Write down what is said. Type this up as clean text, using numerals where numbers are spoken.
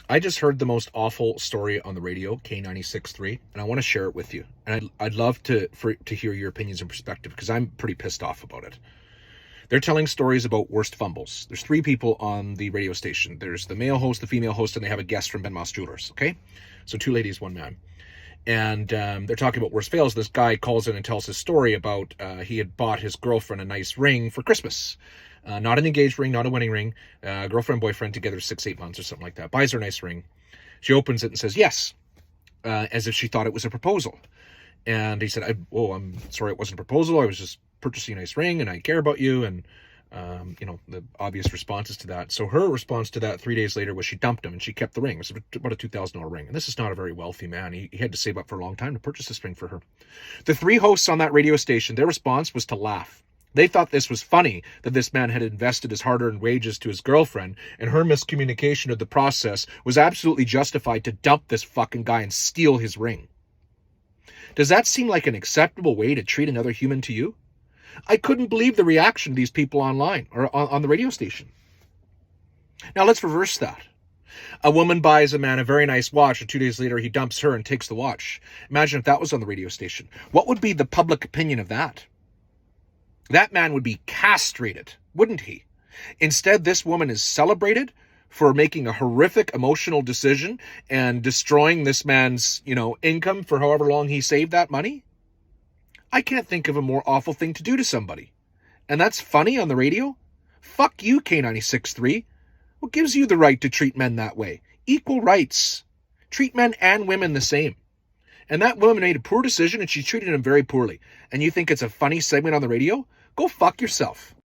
I just heard the most awful story on the radio, K96.3, and I want to share it with you. And I'd love to hear your opinions and perspective because I'm pretty pissed off about it. They're telling stories about worst fumbles. There's three people on the radio station. There's the male host, the female host, and they have a guest from Ben Moss Jewelers, okay? So two ladies, one man. And they're talking about worst fails. This guy calls in and tells his story about he had bought his girlfriend a nice ring for Christmas. Not an engaged ring, not a wedding ring. Girlfriend, boyfriend together 6-8 months or something like that. Buys her a nice ring. She opens it and says yes, as if she thought it was a proposal. And he said, I'm sorry, it wasn't a proposal. I was just purchasing a nice ring and I care about you. And, the obvious responses to that. So her response to that 3 days later was she dumped him and she kept the ring. It was about a $2,000 ring. And this is not a very wealthy man. He had to save up for a long time to purchase this ring for her. The three hosts on that radio station, their response was to laugh. They thought this was funny that this man had invested his hard-earned wages to his girlfriend, and her miscommunication of the process was absolutely justified to dump this fucking guy and steal his ring. Does that seem like an acceptable way to treat another human to you? I couldn't believe the reaction of these people online or on the radio station. Now let's reverse that. A woman buys a man a very nice watch, and 2 days later he dumps her and takes the watch. Imagine if that was on the radio station. What would be the public opinion of that? That man would be castrated, wouldn't he? Instead, this woman is celebrated for making a horrific emotional decision and destroying this man's, income for however long he saved that money. I can't think of a more awful thing to do to somebody. And that's funny on the radio? Fuck you, K96.3. What gives you the right to treat men that way? Equal rights. Treat men and women the same. And that woman made a poor decision and she treated him very poorly. And you think it's a funny segment on the radio? Go fuck yourself.